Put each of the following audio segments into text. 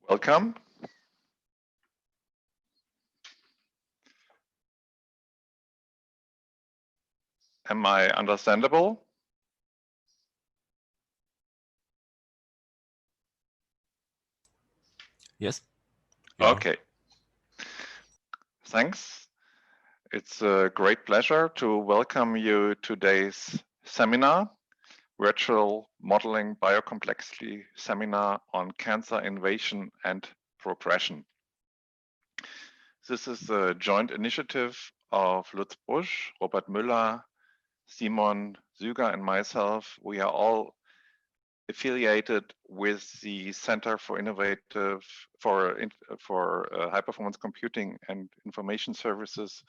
Welcome. Am I understandable? Yes. Okay. Thanks. It's a great pleasure to welcome you to today's seminar, Virtual Modeling Biocomplexity Seminar on Cancer Invasion and Progression. This is a joint initiative of Lutz Busch, Robert Müller, Simon Züger, and myself. We are all affiliated with the Center for High Performance Computing and Information Services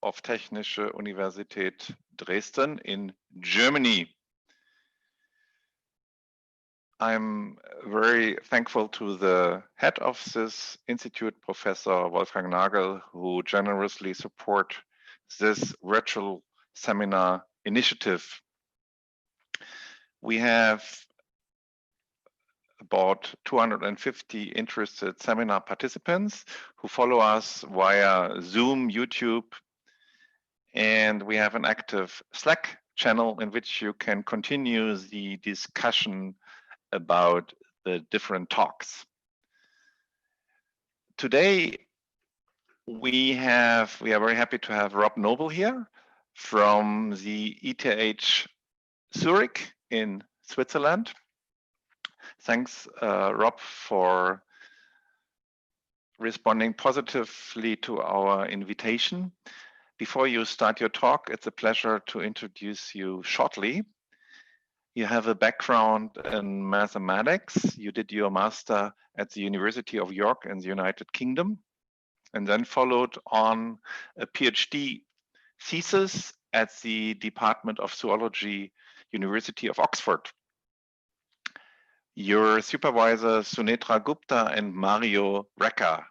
of Technische Universität Dresden in Germany. I'm very thankful to the head of this institute, Professor Wolfgang Nagel, who generously support this virtual seminar initiative. We have about 250 interested seminar participants who follow us via Zoom, YouTube, and we have an active Slack channel in which you can continue the discussion about the different talks. Today, we are very happy to have Rob Noble here from the ETH Zurich in Switzerland. Thanks, Rob, for responding positively to our invitation. Before you start your talk, it's a pleasure to introduce you shortly. You have a background in mathematics. You did your master at the University of York in the United Kingdom, and then followed on a PhD thesis at the Department of Zoology, University of Oxford. Your supervisor, Sunetra Gupta and Mario Recca.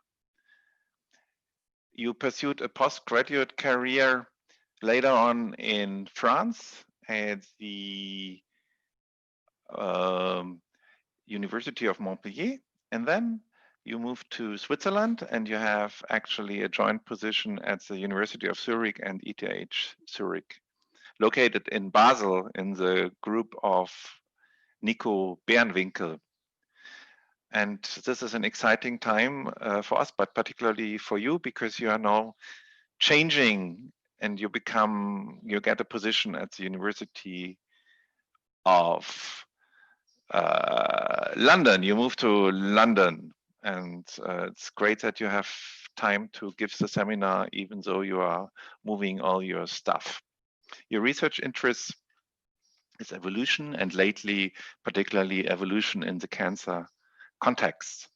You pursued a postgraduate career later on in France at the University of Montpellier, and then you moved to Switzerland, and you have actually a joint position at the University of Zurich and ETH Zurich, located in Basel in the group of Nico Bernwinkel. And this is an exciting time for us, but particularly for you, because you are now changing and you get a position at the University of London. You moved to London, and it's great that you have time to give the seminar, even though you are moving all your stuff. Your research interests is evolution, and lately, particularly evolution in the cancer context.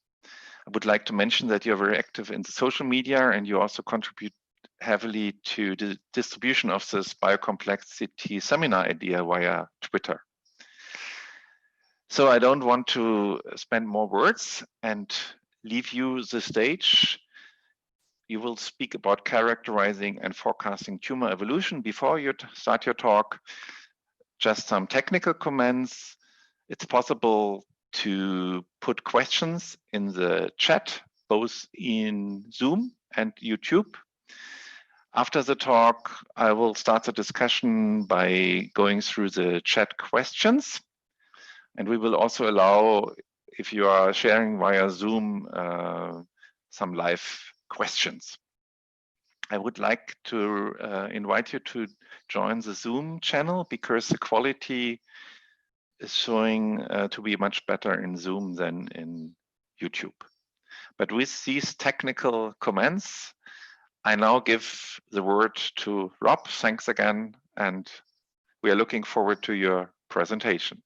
I would like to mention that you're very active in the social media, and you also contribute heavily to the distribution of this biocomplexity seminar idea via Twitter. So I don't want to spend more words and leave you the stage. You will speak about characterizing and forecasting tumor evolution. Before you start your talk, just some technical comments. It's possible to put questions in the chat, both in Zoom and YouTube. After the talk, I will start the discussion by going through the chat questions. And we will also allow, if you are sharing via Zoom, some live questions. I would like to invite you to join the Zoom channel, because the quality is showing to be much better in Zoom than in YouTube. But with these technical comments, I now give the word to Rob. Thanks again, and we are looking forward to your presentation.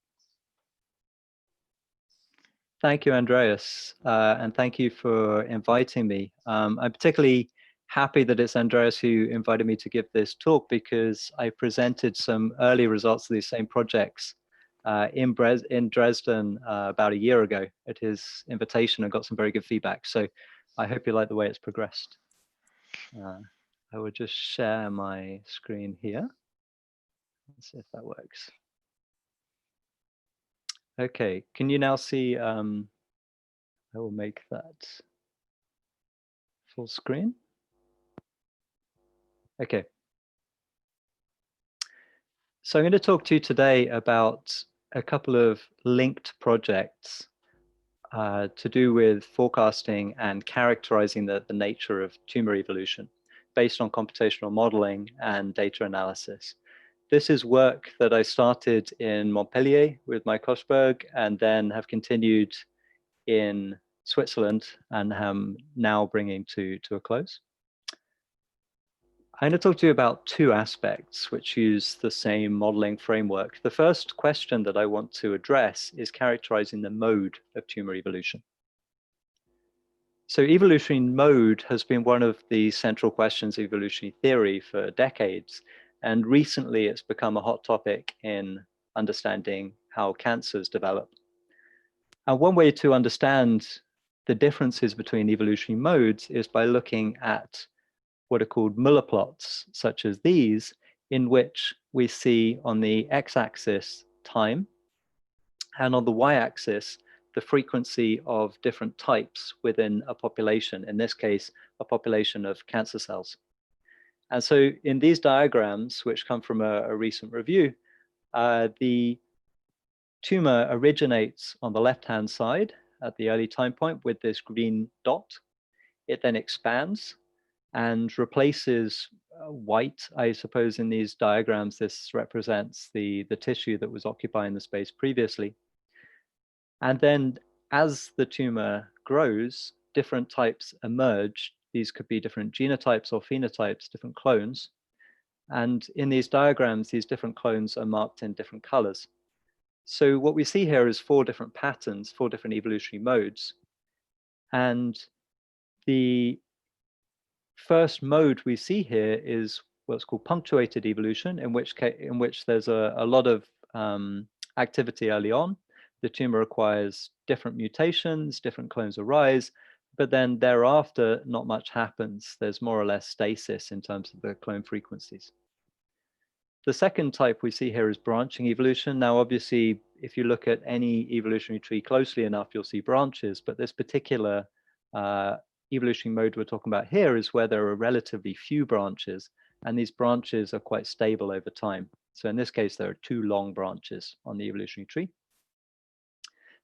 Thank you, Andreas, and thank you for inviting me. I'm particularly happy that it's Andreas who invited me to give this talk, because I presented some early results of these same projects in Dresden about a year ago at his invitation, and got some very good feedback. So I hope you like the way it's progressed. I will just share my screen here. Let's see if that works. Okay, can you now see? I will make that full screen. Okay. So I'm going to talk to you today about a couple of linked projects to do with forecasting and characterizing the nature of tumor evolution based on computational modeling and data analysis. This is work that I started in Montpellier with Mike Koschberg and then have continued in Switzerland and am now bringing to a close. I'm going to talk to you about two aspects which use the same modeling framework. The first question that I want to address is characterizing the mode of tumor evolution. So evolutionary mode has been one of the central questions of evolutionary theory for decades, and recently it's become a hot topic in understanding how cancers develop. And one way to understand the differences between evolutionary modes is by looking at what are called Muller plots, such as these, in which we see on the x-axis time, and on the y-axis the frequency of different types within a population, in this case, a population of cancer cells. And so in these diagrams, which come from a recent review, the tumor originates on the left-hand side at the early time point with this green dot. It then expands and replaces white, I suppose in these diagrams, this represents the tissue that was occupying the space previously. And then as the tumor grows, different types emerge. These could be different genotypes or phenotypes, different clones. And in these diagrams, these different clones are marked in different colors. So what we see here is 4 different patterns, 4 different evolutionary modes. And the first mode we see here is what's called punctuated evolution, in which there's a lot of activity early on. The tumor acquires different mutations, different clones arise, but then thereafter, not much happens. There's more or less stasis in terms of the clone frequencies. The second type we see here is branching evolution. Now, obviously, if you look at any evolutionary tree closely enough, you'll see branches, but this particular evolutionary mode we're talking about here is where there are relatively few branches, and these branches are quite stable over time. So in this case, there are 2 long branches on the evolutionary tree.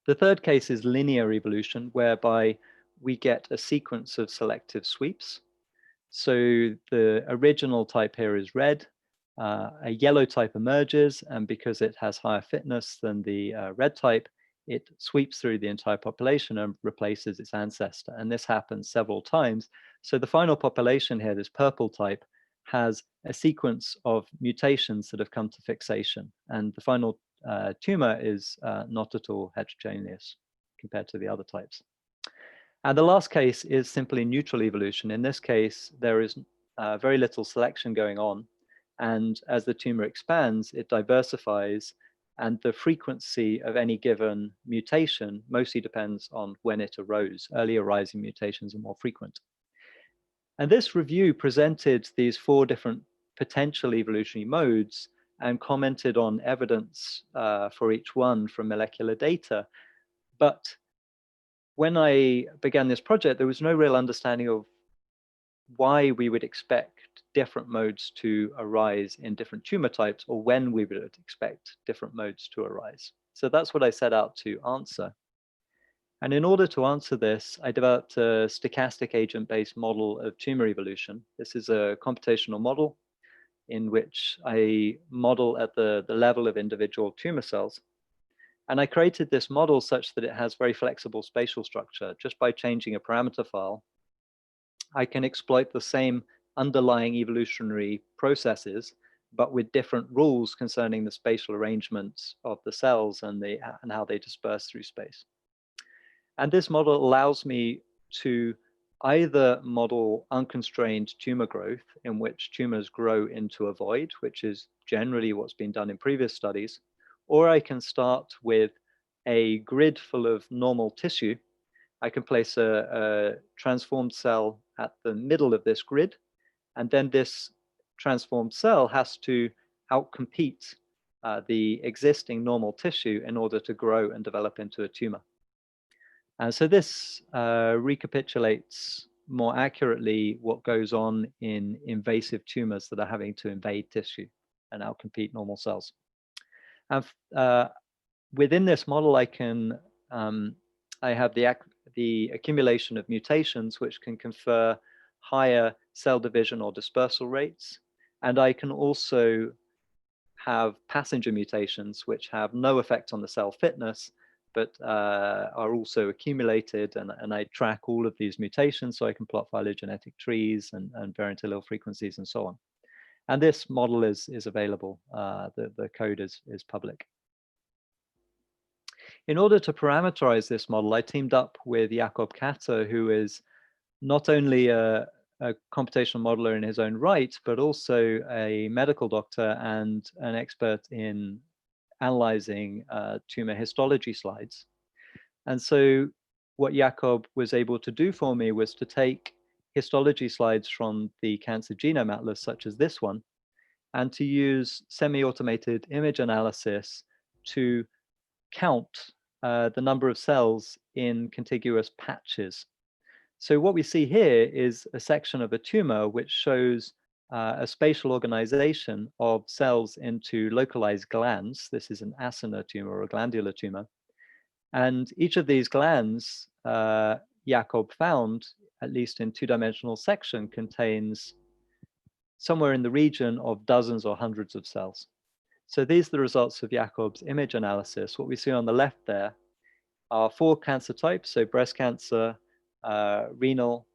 The third case is linear evolution, whereby we get a sequence of selective sweeps. So the original type here is red. A yellow type emerges, and because it has higher fitness than the red type, it sweeps through the entire population and replaces its ancestor. And this happens several times. So the final population here, this purple type, has a sequence of mutations that have come to fixation. And the final tumor is not at all heterogeneous compared to the other types. And the last case is simply neutral evolution. In this case, there is very little selection going on. And as the tumor expands, it diversifies, and the frequency of any given mutation mostly depends on when it arose. Early arising mutations are more frequent. And this review presented these 4 different potential evolutionary modes and commented on evidence for each one from molecular data. But when I began this project, there was no real understanding of why we would expect different modes to arise in different tumor types, or when we would expect different modes to arise. So that's what I set out to answer. And in order to answer this, I developed a stochastic agent-based model of tumor evolution. This is a computational model in which I model at the level of individual tumor cells. And I created this model such that it has very flexible spatial structure. Just by changing a parameter file, I can exploit the same underlying evolutionary processes, but with different rules concerning the spatial arrangements of the cells and how they disperse through space. And this model allows me to either model unconstrained tumor growth, in which tumors grow into a void, which is generally what's been done in previous studies, or I can start with a grid full of normal tissue. I can place a transformed cell at the middle of this grid, and then this transformed cell has to outcompete the existing normal tissue in order to grow and develop into a tumor. And so this recapitulates more accurately what goes on in invasive tumors that are having to invade tissue and outcompete normal cells. And within this model, I have the accumulation of mutations which can confer higher cell division or dispersal rates. And I can also have passenger mutations which have no effect on the cell fitness, but are also accumulated. And I track all of these mutations so I can plot phylogenetic trees and variant allele frequencies and so on. And this model is available. The code is public. In order to parameterize this model, I teamed up with Jakob Katter, who is not only a computational modeler in his own right, but also a medical doctor and an expert in analyzing tumor histology slides. And so what Jakob was able to do for me was to take histology slides from the Cancer Genome Atlas, such as this one, and to use semi-automated image analysis to count the number of cells in contiguous patches. So what we see here is a section of a tumor which shows a spatial organization of cells into localized glands. This is an acinar tumor or a glandular tumor. And each of these glands, Jakob found, at least in two-dimensional section, contains somewhere in the region of dozens or hundreds of cells. So these are the results of Jakob's image analysis. What we see on the left there are 4 cancer types, so breast cancer, renal,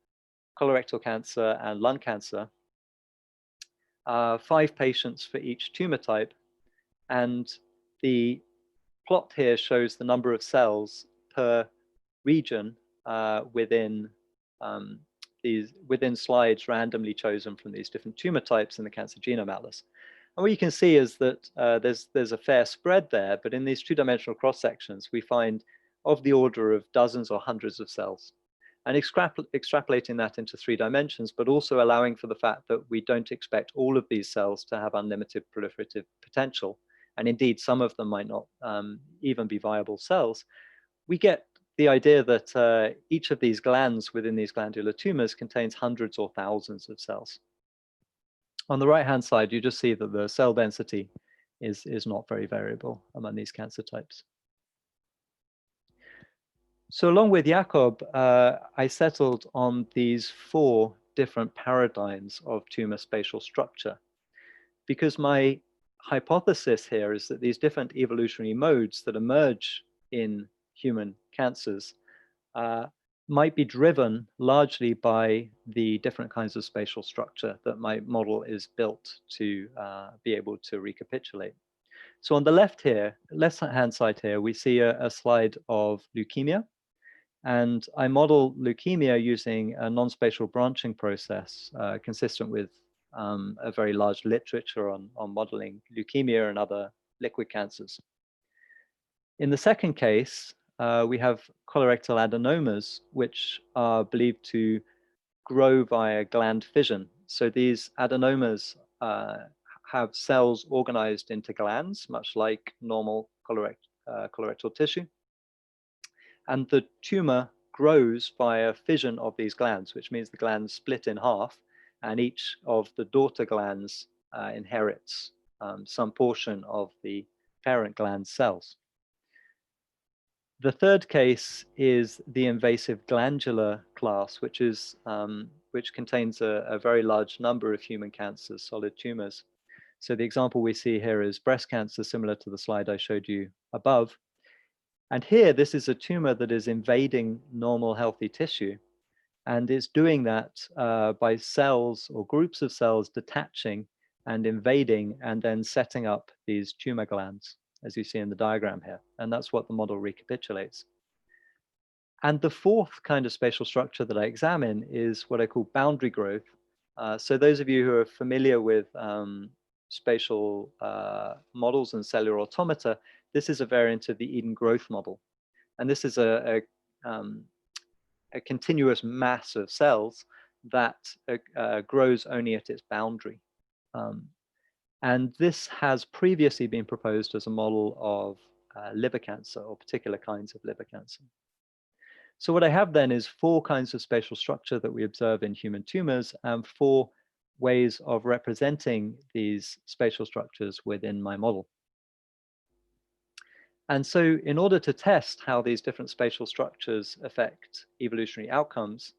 colorectal cancer, and lung cancer. 5 patients for each tumor type. And the plot here shows the number of cells per region within slides randomly chosen from these different tumor types in the Cancer Genome Atlas. And what you can see is that there's a fair spread there, but in these two-dimensional cross-sections, we find of the order of dozens or hundreds of cells. And extrapolating that into 3 dimensions, but also allowing for the fact that we don't expect all of these cells to have unlimited proliferative potential, and indeed some of them might not even be viable cells, we get the idea that each of these glands within these glandular tumors contains hundreds or thousands of cells. On the right-hand side, you just see that the cell density is not very variable among these cancer types. So along with Jakob, I settled on these 4 different paradigms of tumor spatial structure, because my hypothesis here is that these different evolutionary modes that emerge in human cancers might be driven largely by the different kinds of spatial structure that my model is built to be able to recapitulate. So on the left-hand side here, we see a slide of leukemia. And I model leukemia using a non-spatial branching process consistent with a very large literature on modeling leukemia and other liquid cancers. In the second case, we have colorectal adenomas, which are believed to grow via gland fission. So these adenomas have cells organized into glands, much like normal colorectal tissue. And the tumor grows via fission of these glands, which means the glands split in half, and each of the daughter glands inherits some portion of the parent gland cells. The third case is the invasive glandular class, which contains a very large number of human cancers, solid tumors. So the example we see here is breast cancer, similar to the slide I showed you above. And here, this is a tumor that is invading normal healthy tissue, and it's doing that by cells or groups of cells detaching and invading and then setting up these tumor glands, as you see in the diagram here. And that's what the model recapitulates. And the fourth kind of spatial structure that I examine is what I call boundary growth. So those of you who are familiar with spatial models and cellular automata, this is a variant of the Eden growth model. And this is a continuous mass of cells that grows only at its boundary. And this has previously been proposed as a model of liver cancer or particular kinds of liver cancer. So what I have then is 4 kinds of spatial structure that we observe in human tumors and 4 ways of representing these spatial structures within my model. And so in order to test how these different spatial structures affect evolutionary outcomes,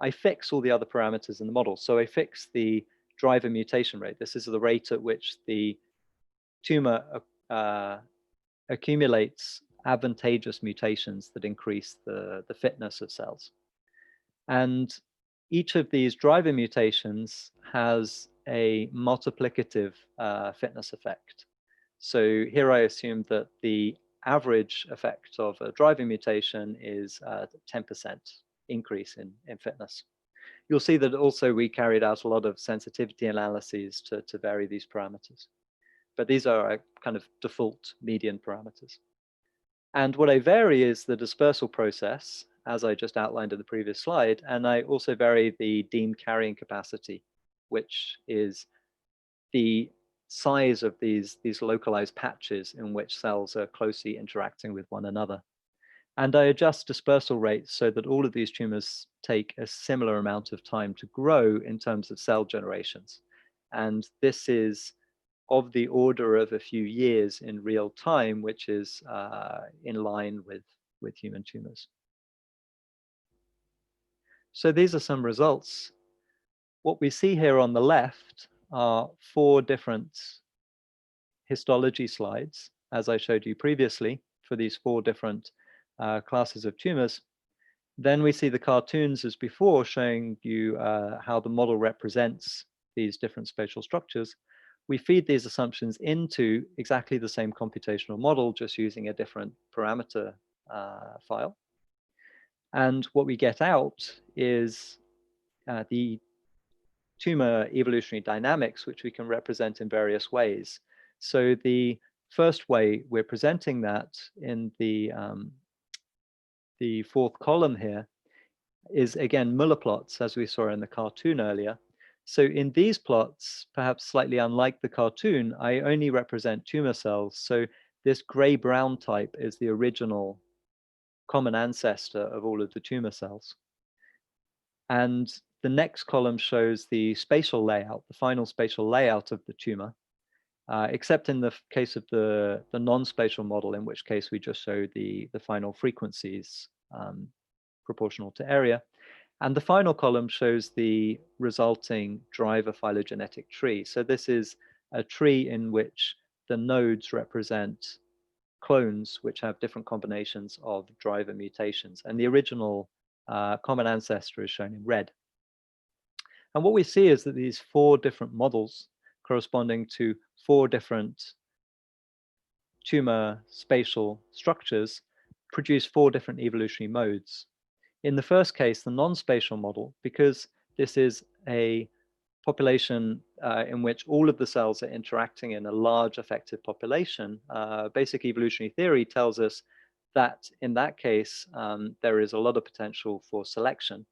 I fix all the other parameters in the model. So I fix the driver mutation rate. This is the rate at which the tumor accumulates advantageous mutations that increase the fitness of cells. And each of these driver mutations has a multiplicative fitness effect. So here I assume that the average effect of a driving mutation is 10% increase in fitness. You'll see that also we carried out a lot of sensitivity analyses to vary these parameters. But these are our kind of default median parameters. And what I vary is the dispersal process, as I just outlined in the previous slide, and I also vary the deemed carrying capacity, which is the size of these localized patches in which cells are closely interacting with one another. And I adjust dispersal rates so that all of these tumors take a similar amount of time to grow in terms of cell generations. And this is of the order of a few years in real time, which is in line with human tumors. So these are some results. What we see here on the left are 4 different histology slides, as I showed you previously, for these 4 different classes of tumors. Then we see the cartoons as before, showing you how the model represents these different spatial structures. We feed these assumptions into exactly the same computational model, just using a different parameter file. And what we get out is the tumor evolutionary dynamics, which we can represent in various ways. So the first way we're presenting that in the 4th column here is, again, Muller plots, as we saw in the cartoon earlier. So in these plots, perhaps slightly unlike the cartoon, I only represent tumor cells. So this gray-brown type is the original common ancestor of all of the tumor cells. And the next column shows the spatial layout, the final spatial layout of the tumor, except in the case of the non-spatial model, in which case we just show the final frequencies proportional to area. And the final column shows the resulting driver phylogenetic tree. So this is a tree in which the nodes represent clones which have different combinations of driver mutations. And the original common ancestor is shown in red. And what we see is that these 4 different models corresponding to 4 different tumor spatial structures produce 4 different evolutionary modes. In the first case, the non-spatial model, because this is a population in which all of the cells are interacting in a large effective population, basic evolutionary theory tells us that in that case, there is a lot of potential for selection.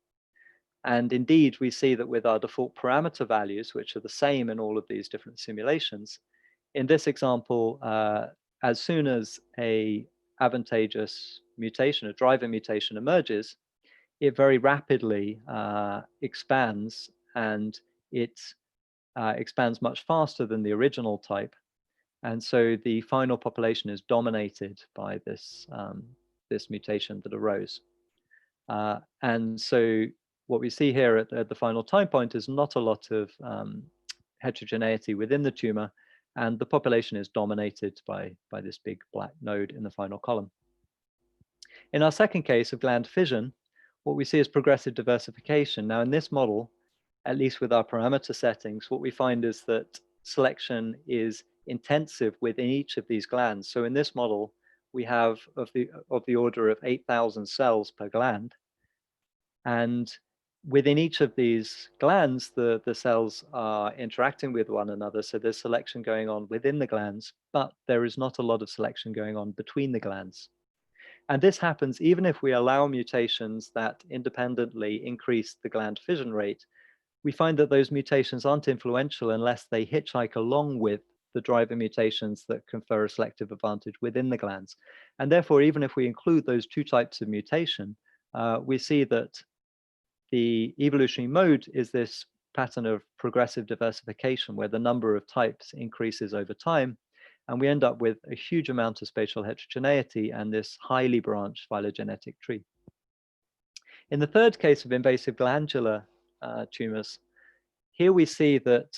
And indeed, we see that with our default parameter values, which are the same in all of these different simulations, in this example, as soon as a advantageous mutation, a driver mutation emerges, it very rapidly expands, and it expands much faster than the original type. And so the final population is dominated by this, this mutation that arose. And so what we see here at the final time point is not a lot of heterogeneity within the tumor, and the population is dominated by this big black node in the final column. In our second case of gland fission, what we see is progressive diversification. Now in this model, at least with our parameter settings, what we find is that selection is intensive within each of these glands. So in this model, we have of the order of 8,000 cells per gland. And within each of these glands, the cells are interacting with one another. So there's selection going on within the glands, but there is not a lot of selection going on between the glands. And this happens even if we allow mutations that independently increase the gland fission rate. We find that those mutations aren't influential unless they hitchhike along with the driver mutations that confer a selective advantage within the glands. And therefore, even if we include those 2 types of mutation, we see that the evolutionary mode is this pattern of progressive diversification where the number of types increases over time. And we end up with a huge amount of spatial heterogeneity and this highly branched phylogenetic tree. In the third case of invasive glandular tumors, here we see that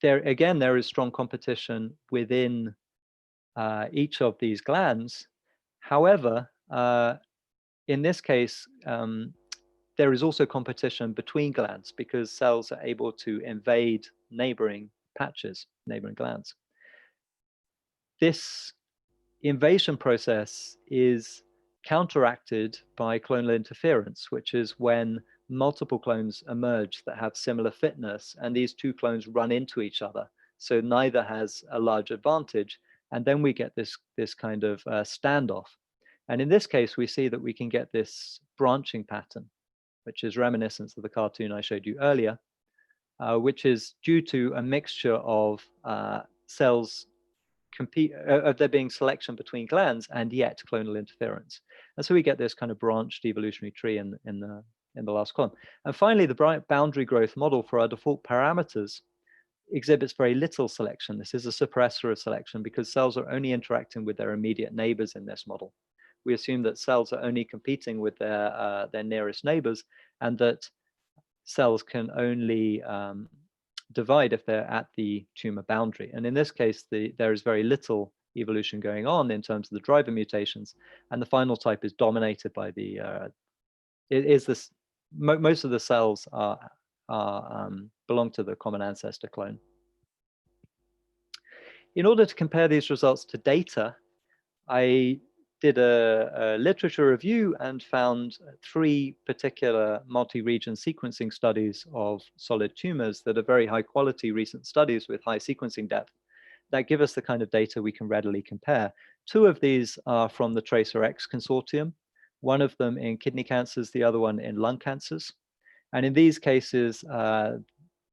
there is strong competition within each of these glands. However, in this case, there is also competition between glands because cells are able to invade neighboring patches, neighboring glands. This invasion process is counteracted by clonal interference, which is when multiple clones emerge that have similar fitness, and these two clones run into each other. So neither has a large advantage, and then we get this kind of standoff. And in this case, we see that we can get this branching pattern, which is reminiscent of the cartoon I showed you earlier, which is due to a mixture of cells of there being selection between glands and yet clonal interference. And so we get this kind of branched evolutionary tree in the last column. And finally, the boundary growth model for our default parameters exhibits very little selection. This is a suppressor of selection because cells are only interacting with their immediate neighbors in this model. We assume that cells are only competing with their nearest neighbors, and that cells can only divide if they're at the tumor boundary. And in this case, there is very little evolution going on in terms of the driver mutations, and the final type is dominated by most of the cells belong to the common ancestor clone. In order to compare these results to data, I did a literature review and found 3 particular multi-region sequencing studies of solid tumors that are very high quality recent studies with high sequencing depth that give us the kind of data we can readily compare. 2 of these are from the TRACERx consortium, one of them in kidney cancers, the other one in lung cancers. And in these cases,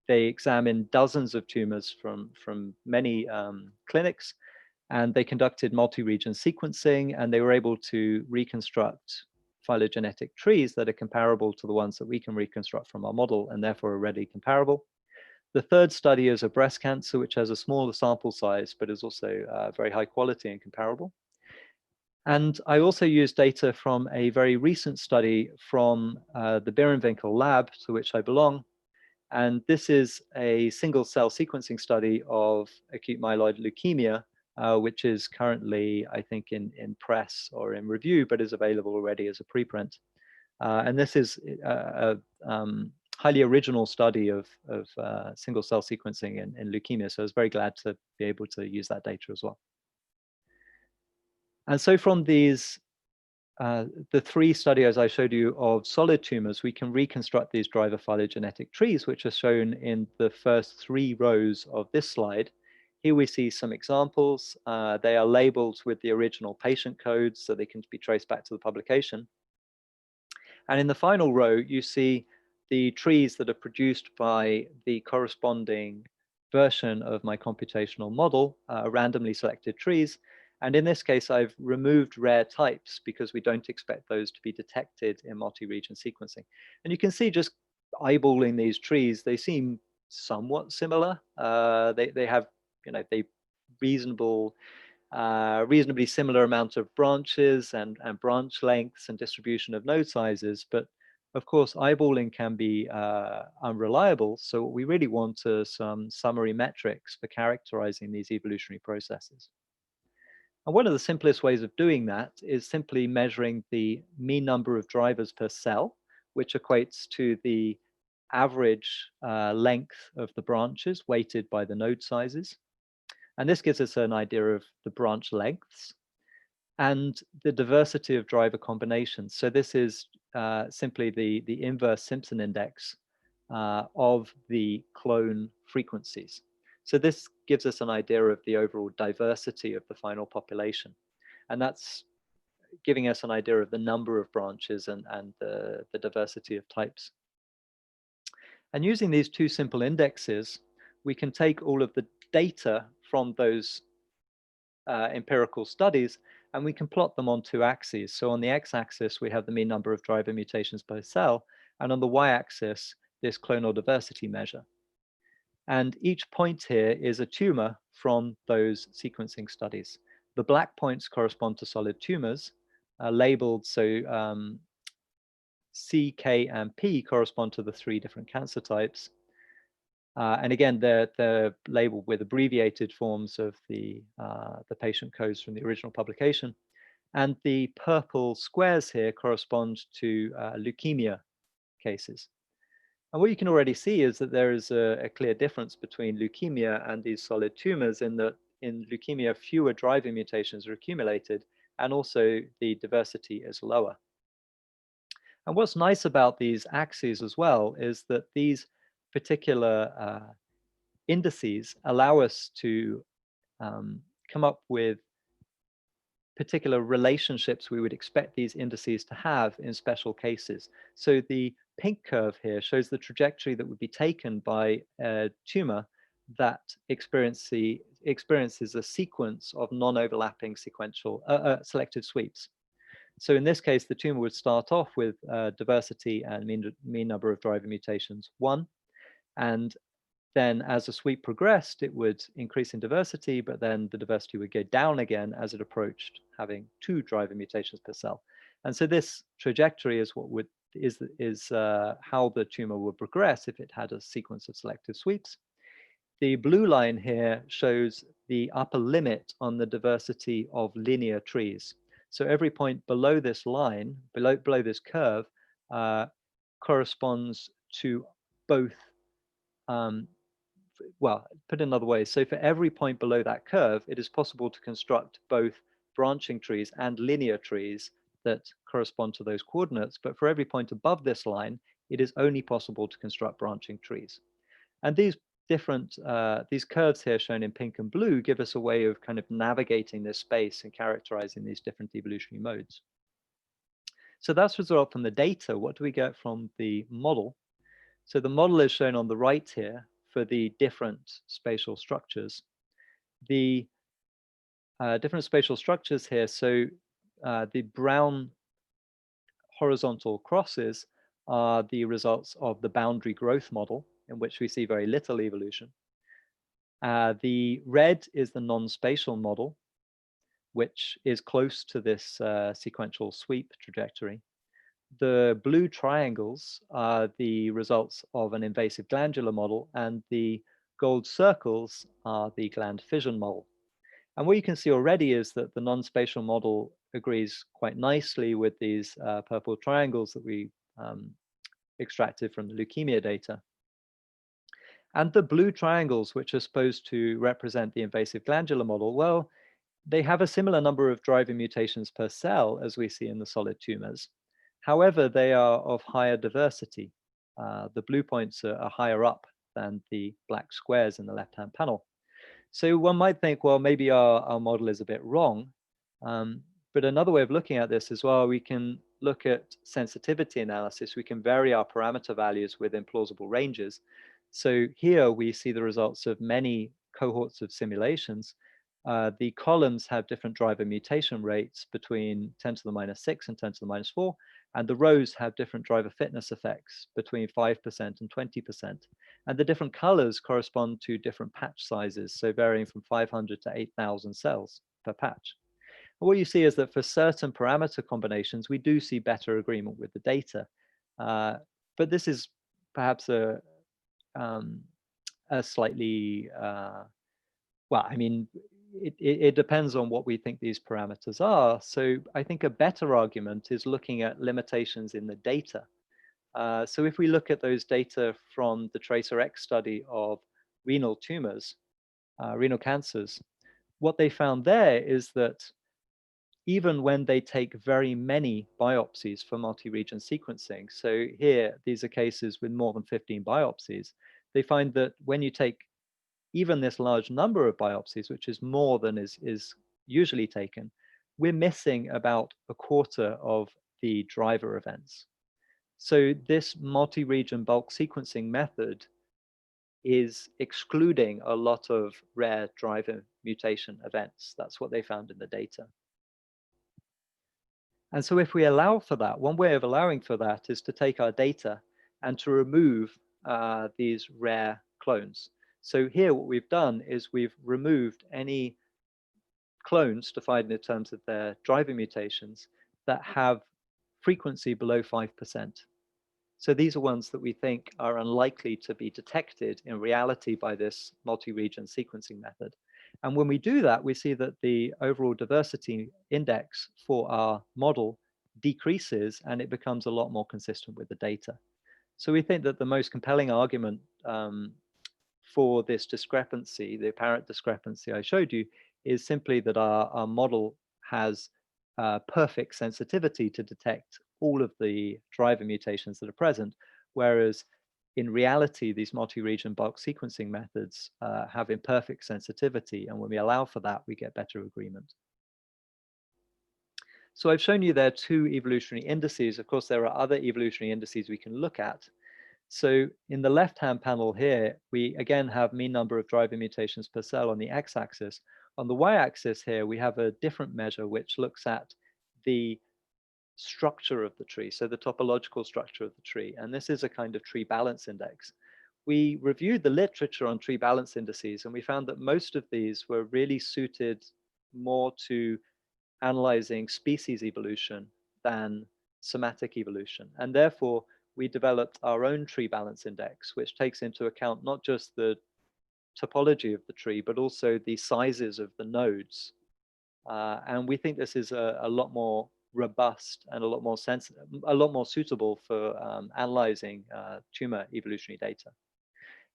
they examined dozens of tumors from many clinics, and they conducted multi-region sequencing, and they were able to reconstruct phylogenetic trees that are comparable to the ones that we can reconstruct from our model, and therefore are readily comparable. The third study is a breast cancer, which has a smaller sample size, but is also very high quality and comparable. And I also used data from a very recent study from the Birenwinkel lab, to which I belong. And this is a single cell sequencing study of acute myeloid leukemia, which is currently, I think, in press or in review, but is available already as a preprint. And this is a highly original study of single cell sequencing in leukemia. So I was very glad to be able to use that data as well. And so from these, the 3 studies I showed you of solid tumors, we can reconstruct these driver phylogenetic trees, which are shown in the first 3 rows of this slide. Here we see some examples. They are labeled with the original patient codes, so they can be traced back to the publication. And in the final row, you see the trees that are produced by the corresponding version of my computational model, randomly selected trees. And in this case, I've removed rare types because we don't expect those to be detected in multi-region sequencing. And you can see, just eyeballing these trees, they seem somewhat similar. They have, reasonably similar amount of branches and branch lengths and distribution of node sizes. But of course, eyeballing can be unreliable. So what we really want are some summary metrics for characterizing these evolutionary processes. And one of the simplest ways of doing that is simply measuring the mean number of drivers per cell, which equates to the average length of the branches weighted by the node sizes. And this gives us an idea of the branch lengths and the diversity of driver combinations. So this is simply the inverse Simpson index of the clone frequencies. So this gives us an idea of the overall diversity of the final population. And that's giving us an idea of the number of branches and the diversity of types. And using these 2 simple indexes, we can take all of the data from those empirical studies and we can plot them on two axes. So on the x-axis, we have the mean number of driver mutations per cell, and on the y-axis, this clonal diversity measure. And each point here is a tumor from those sequencing studies. The black points correspond to solid tumors, labeled so C, K, and P correspond to the 3 different cancer types. And again, they're labeled with abbreviated forms of the patient codes from the original publication. And the purple squares here correspond to leukemia cases. And what you can already see is that there is a clear difference between leukemia and these solid tumors in that in leukemia, fewer driving mutations are accumulated, and also the diversity is lower. And what's nice about these axes as well is that these particular indices allow us to come up with particular relationships we would expect these indices to have in special cases. So the pink curve here shows the trajectory that would be taken by a tumor that experiences a sequence of non-overlapping selective sweeps. So in this case, the tumor would start off with diversity and mean number of driver mutations 1, and then as the sweep progressed, it would increase in diversity, but then the diversity would go down again as it approached having 2 driver mutations per cell. And so this trajectory is what is how the tumor would progress if it had a sequence of selective sweeps. The blue line here shows the upper limit on the diversity of linear trees. So every point below this line, below this curve, corresponds to both well, put another way, so for every point below that curve, it is possible to construct both branching trees and linear trees that correspond to those coordinates. But for every point above this line, it is only possible to construct branching trees. And these these curves here shown in pink and blue give us a way of kind of navigating this space and characterizing these different evolutionary modes. So that's the result from the data. What do we get from the model? So the model is shown on the right here for the different spatial structures. The different spatial structures here, so the brown horizontal crosses are the results of the boundary growth model, in which we see very little evolution. The red is the non-spatial model, which is close to this sequential sweep trajectory. The blue triangles are the results of an invasive glandular model, and the gold circles are the gland fission model. And what you can see already is that the non-spatial model agrees quite nicely with these purple triangles that we extracted from the leukemia data. And the blue triangles, which are supposed to represent the invasive glandular model, well, they have a similar number of driving mutations per cell as we see in the solid tumors. However, they are of higher diversity. The blue points are higher up than the black squares in the left-hand panel. So one might think, well, maybe our model is a bit wrong. But another way of looking at this as well, we can look at sensitivity analysis. We can vary our parameter values within plausible ranges. So here we see the results of many cohorts of simulations. The columns have different driver mutation rates between 10 to the minus 6 and 10 to the minus 4. And the rows have different driver fitness effects between 5% and 20%. And the different colors correspond to different patch sizes, so varying from 500 to 8,000 cells per patch. And what you see is that for certain parameter combinations, we do see better agreement with the data. But this is perhaps a slightly, well, I mean, it depends on what we think these parameters are. So I think a better argument is looking at limitations in the data. So if we look at those data from the TRACERx study of renal tumors, renal cancers, what they found there is that even when they take very many biopsies for multi-region sequencing, so here, these are cases with more than 15 biopsies, they find that when you take even this large number of biopsies, which is more than is usually taken, we're missing about a quarter of the driver events. So this multi-region bulk sequencing method is excluding a lot of rare driver mutation events. That's what they found in the data. And so if we allow for that, one way of allowing for that is to take our data and to remove these rare clones. So here what we've done is we've removed any clones defined in terms of their driver mutations that have frequency below 5%. So these are ones that we think are unlikely to be detected in reality by this multi-region sequencing method. And when we do that, we see that the overall diversity index for our model decreases and it becomes a lot more consistent with the data. So we think that the most compelling argument for this discrepancy, the apparent discrepancy I showed you, is simply that our model has perfect sensitivity to detect all of the driver mutations that are present, whereas in reality, these multi-region bulk sequencing methods have imperfect sensitivity, and when we allow for that, we get better agreement. So I've shown you there two evolutionary indices. Of course, there are other evolutionary indices we can look at. So in the left-hand panel here, we again have mean number of driver mutations per cell on the x-axis. On the y-axis here, we have a different measure which looks at the structure of the tree, so the topological structure of the tree. And this is a kind of tree balance index. We reviewed the literature on tree balance indices, and we found that most of these were really suited more to analyzing species evolution than somatic evolution. And therefore, we developed our own tree balance index, which takes into account not just the topology of the tree, but also the sizes of the nodes. And we think this is a lot more robust and a lot more suitable for analyzing tumor evolutionary data.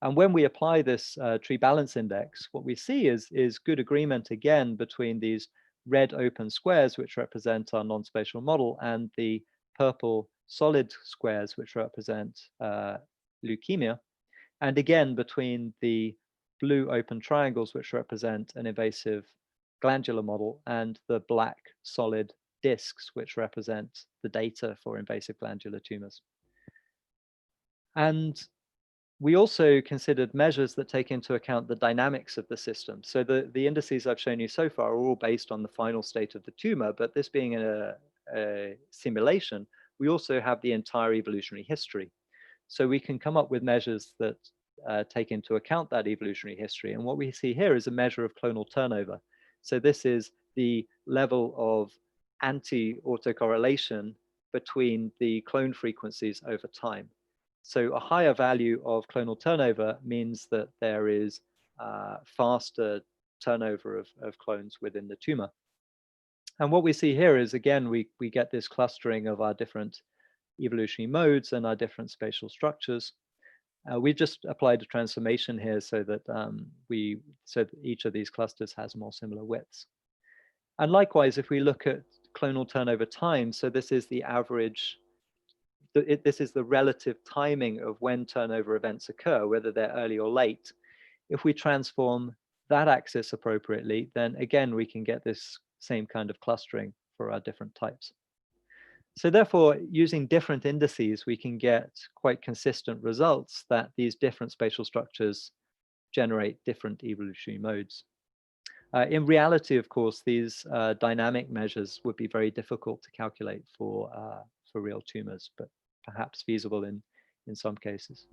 And when we apply this tree balance index, what we see is good agreement again between these red open squares, which represent our non-spatial model, and the purple solid squares, which represent leukemia. And again, between the blue open triangles, which represent an invasive glandular model, and the black solid discs, which represent the data for invasive glandular tumors. And we also considered measures that take into account the dynamics of the system. So the indices I've shown you so far are all based on the final state of the tumor, but this being a simulation, we also have the entire evolutionary history. So we can come up with measures that take into account that evolutionary history. And what we see here is a measure of clonal turnover. So this is the level of anti-autocorrelation between the clone frequencies over time. So a higher value of clonal turnover means that there is faster turnover of clones within the tumor. And what we see here is, again, we get this clustering of our different evolutionary modes and our different spatial structures. We've just applied a transformation here so that each of these clusters has more similar widths. And likewise, if we look at clonal turnover time, so this is the average. This is the relative timing of when turnover events occur, whether they're early or late. If we transform that axis appropriately, then again, we can get this same kind of clustering for our different types. So therefore, using different indices, we can get quite consistent results that these different spatial structures generate different evolutionary modes. In reality, of course, these dynamic measures would be very difficult to calculate for real tumors, but perhaps feasible in some cases.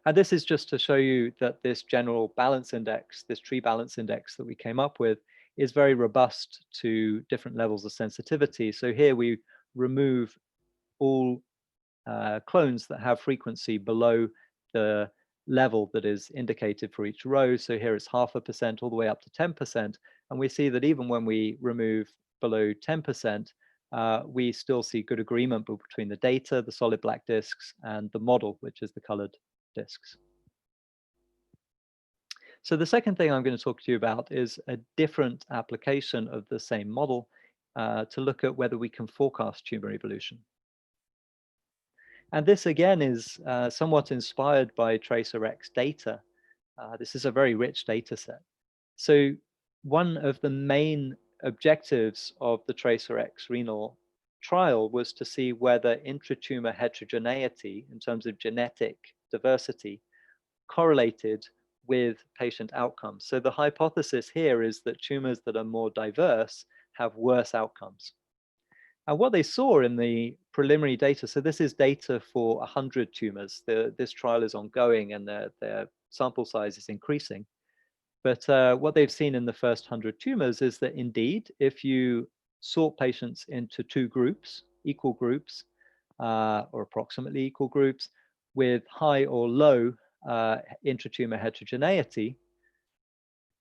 And this is just to show you that this general balance index, this tree balance index that we came up with, is very robust to different levels of sensitivity. So here we remove all clones that have frequency below the level that is indicated for each row. So here it's 0.5% all the way up to 10%. And we see that even when we remove below 10%, we still see good agreement between the data, the solid black discs, and the model, which is the colored discs. So the second thing I'm going to talk to you about is a different application of the same model to look at whether we can forecast tumor evolution. And this again is somewhat inspired by TRACERx data. This is a very rich data set. So one of the main objectives of the TRACERx Renal trial was to see whether intratumor heterogeneity in terms of genetic diversity correlated with patient outcomes. So the hypothesis here is that tumors that are more diverse have worse outcomes. And what they saw in the preliminary data, so this is data for 100 tumors. This trial is ongoing and their sample size is increasing. But what they've seen in the first 100 tumors is that indeed, if you sort patients into two groups, equal groups, or approximately equal groups, with high or low intratumor heterogeneity,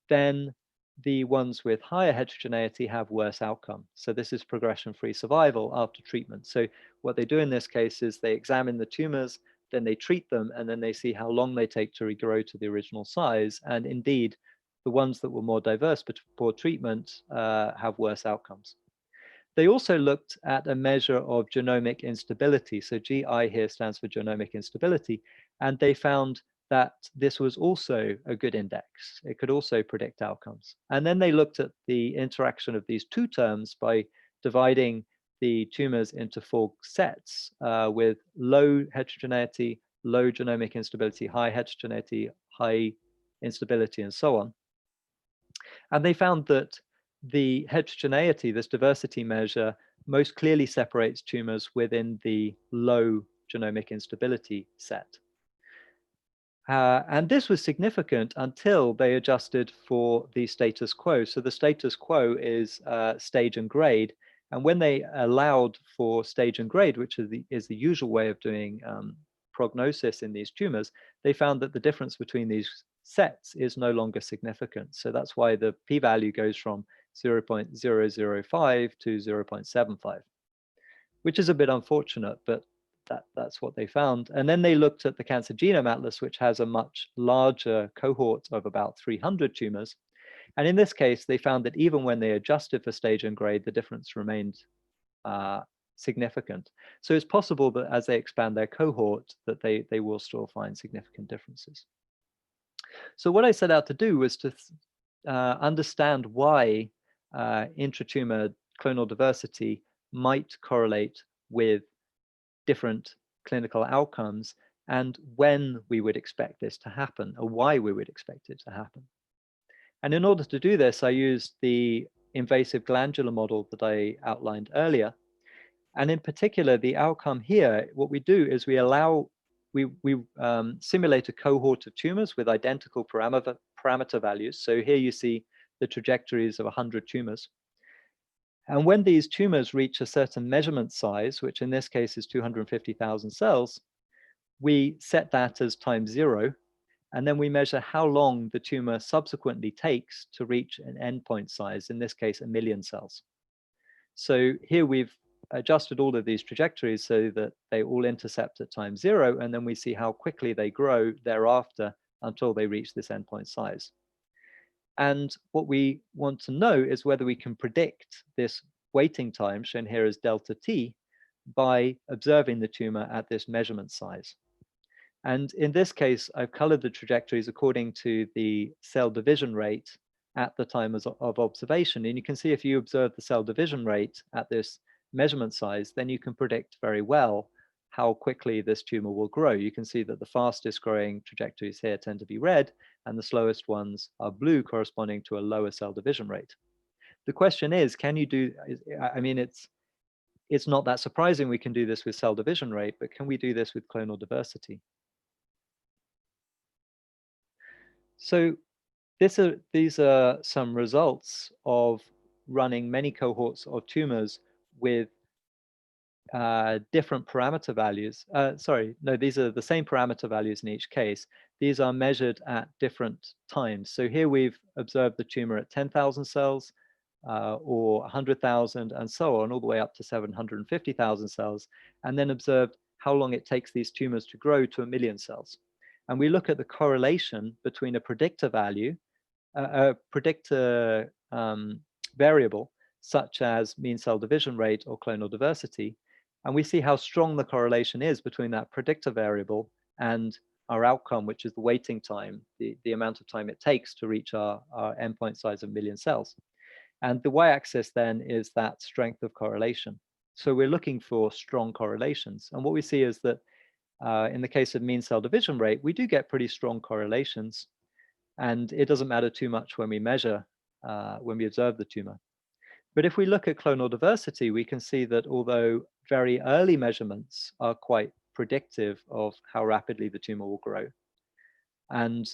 then the ones with higher heterogeneity have worse outcome. So this is progression-free survival after treatment. So what they do in this case is they examine the tumors, then they treat them, and then they see how long they take to regrow to the original size. And indeed, the ones that were more diverse before treatment have worse outcomes. They also looked at a measure of genomic instability. So GI here stands for genomic instability. And they found that this was also a good index. It could also predict outcomes. And then they looked at the interaction of these two terms by dividing the tumors into four sets with low heterogeneity, low genomic instability, high heterogeneity, high instability, and so on. And they found that the heterogeneity, this diversity measure, most clearly separates tumors within the low genomic instability set. And this was significant until they adjusted for the status quo. So the status quo is stage and grade. And when they allowed for stage and grade, which is the usual way of doing prognosis in these tumors, they found that the difference between these sets is no longer significant. So that's why the p-value goes from 0.005 to 0.75, which is a bit unfortunate, but that's what they found. And then they looked at the Cancer Genome Atlas, which has a much larger cohort of about 300 tumors. And in this case, they found that even when they adjusted for stage and grade, the difference remained significant. So it's possible that as they expand their cohort, that they will still find significant differences. So what I set out to do was to understand why intratumor clonal diversity might correlate with different clinical outcomes and when we would expect this to happen or why we would expect it to happen. And in order to do this, I used the invasive glandular model that I outlined earlier. And in particular, the outcome here, what we do is we simulate a cohort of tumors with identical parameter values. So here you see the trajectories of 100 tumors. And when these tumors reach a certain measurement size, which in this case is 250,000 cells, we set that as time 0, and then we measure how long the tumor subsequently takes to reach an endpoint size, in this case, 1 million cells. So here we've adjusted all of these trajectories so that they all intercept at time 0, and then we see how quickly they grow thereafter until they reach this endpoint size. And what we want to know is whether we can predict this waiting time, shown here as delta t, by observing the tumor at this measurement size. And in this case, I've colored the trajectories according to the cell division rate at the time of observation. And you can see if you observe the cell division rate at this measurement size, then you can predict very well how quickly this tumor will grow. You can see that the fastest growing trajectories here tend to be red, and the slowest ones are blue, corresponding to a lower cell division rate. The question is, can you do, I mean, it's not that surprising we can do this with cell division rate, but can we do this with clonal diversity? So these are some results of running many cohorts of tumors with different parameter values. These are the same parameter values in each case. These are measured at different times. So here we've observed the tumor at 10,000 cells or 100,000 and so on, all the way up to 750,000 cells, and then observed how long it takes these tumors to grow to 1 million cells. And we look at the correlation between a predictor value, a predictor variable, such as mean cell division rate or clonal diversity, and we see how strong the correlation is between that predictor variable and our outcome, which is the waiting time, the amount of time it takes to reach our endpoint size of 1 million cells. And the y-axis then is that strength of correlation. So we're looking for strong correlations. And what we see is that in the case of mean cell division rate, we do get pretty strong correlations. And it doesn't matter too much when we measure, when we observe the tumor. But if we look at clonal diversity, we can see that although very early measurements are quite predictive of how rapidly the tumor will grow, and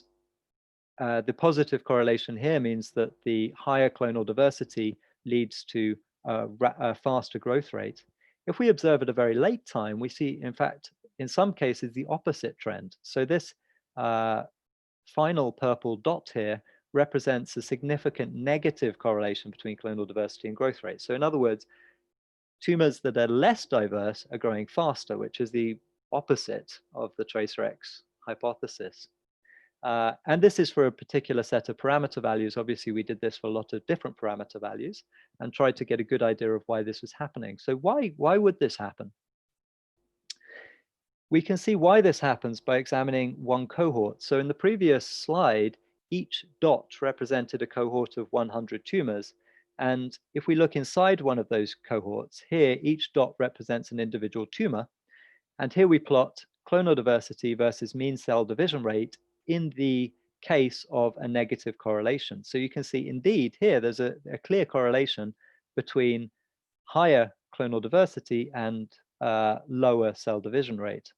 the positive correlation here means that the higher clonal diversity leads to a faster growth rate. If we observe at a very late time, we see, in fact, in some cases, the opposite trend. So this final purple dot here represents a significant negative correlation between clonal diversity and growth rate. So in other words, tumors that are less diverse are growing faster, which is the opposite of the TRACERx hypothesis. And this is for a particular set of parameter values. Obviously, we did this for a lot of different parameter values and tried to get a good idea of why this was happening. So why would this happen? We can see why this happens by examining one cohort. So in the previous slide, each dot represented a cohort of 100 tumors. And if we look inside one of those cohorts, here, each dot represents an individual tumor. And here we plot clonal diversity versus mean cell division rate in the case of a negative correlation. So you can see, indeed, here there's a clear correlation between higher clonal diversity and lower cell division rate.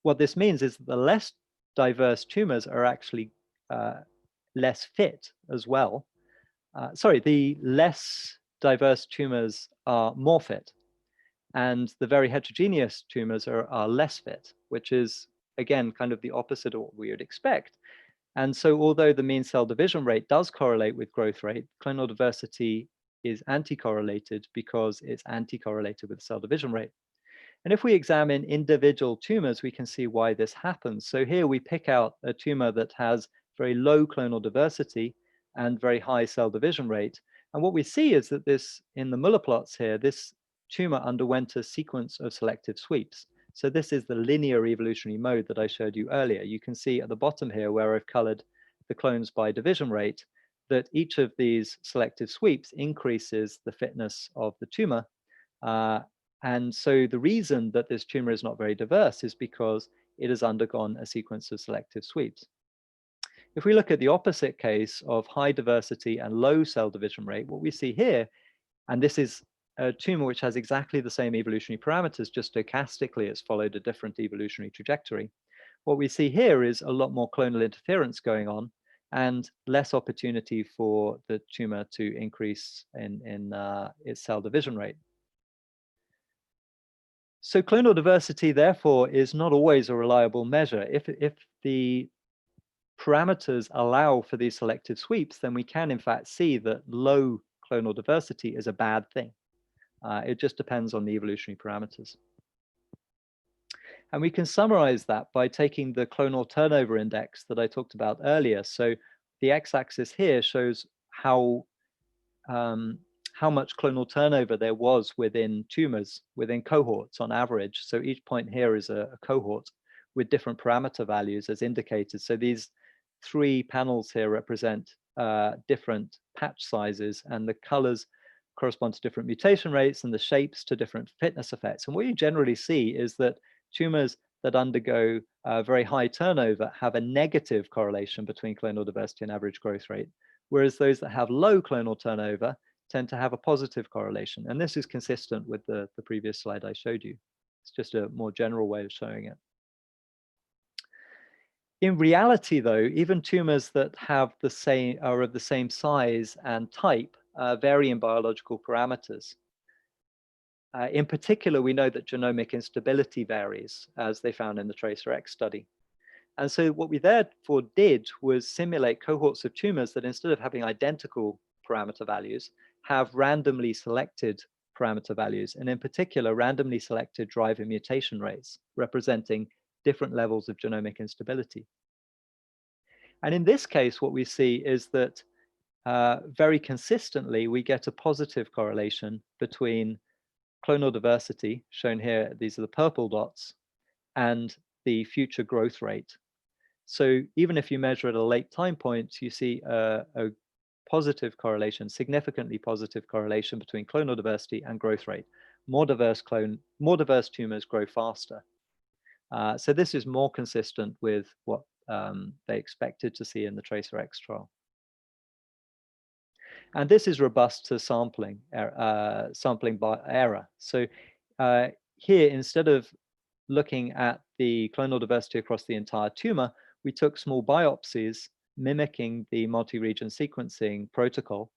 What this means is that the less diverse tumors are actually less fit as well. The less diverse tumors are more fit, and the very heterogeneous tumors are less fit, which is, again, kind of the opposite of what we would expect. And so although the mean cell division rate does correlate with growth rate, clonal diversity is anti-correlated because it's anti-correlated with cell division rate. And if we examine individual tumors, we can see why this happens. So here we pick out a tumor that has very low clonal diversity and very high cell division rate. And what we see is that this, in the Muller plots here, this tumor underwent a sequence of selective sweeps. So this is the linear evolutionary mode that I showed you earlier. You can see at the bottom here, where I've colored the clones by division rate, that each of these selective sweeps increases the fitness of the tumor. And so the reason that this tumor is not very diverse is because it has undergone a sequence of selective sweeps. If we look at the opposite case of high diversity and low cell division rate, what we see here, and this is a tumor which has exactly the same evolutionary parameters, just stochastically it's followed a different evolutionary trajectory. What we see here is a lot more clonal interference going on and less opportunity for the tumor to increase in its cell division rate. So clonal diversity, therefore, is not always a reliable measure. If the parameters allow for these selective sweeps, then we can, in fact, see that low clonal diversity is a bad thing. It just depends on the evolutionary parameters. And we can summarize that by taking the clonal turnover index that I talked about earlier. So the x-axis here shows how much clonal turnover there was within tumors, within cohorts on average. So each point here is a cohort with different parameter values as indicated. So these three panels here represent different patch sizes, and the colors correspond to different mutation rates and the shapes to different fitness effects. And what you generally see is that tumors that undergo very high turnover have a negative correlation between clonal diversity and average growth rate, whereas those that have low clonal turnover tend to have a positive correlation. And this is consistent with the previous slide I showed you. It's just a more general way of showing it. In reality, though, even tumors that have are of the same size and type vary in biological parameters. In particular, we know that genomic instability varies, as they found in the TRACERx study. And so what we therefore did was simulate cohorts of tumors that, instead of having identical parameter values, have randomly selected parameter values, and in particular, randomly selected driver mutation rates, representing different levels of genomic instability. And in this case, what we see is that very consistently, we get a positive correlation between clonal diversity, shown here, these are the purple dots, and the future growth rate. So even if you measure at a late time point, you see a positive correlation, significantly positive correlation between clonal diversity and growth rate. More diverse tumors grow faster. So this is more consistent with what they expected to see in the TRACERx trial. And this is robust to sampling by error. So here, instead of looking at the clonal diversity across the entire tumor, we took small biopsies mimicking the multi-region sequencing protocol.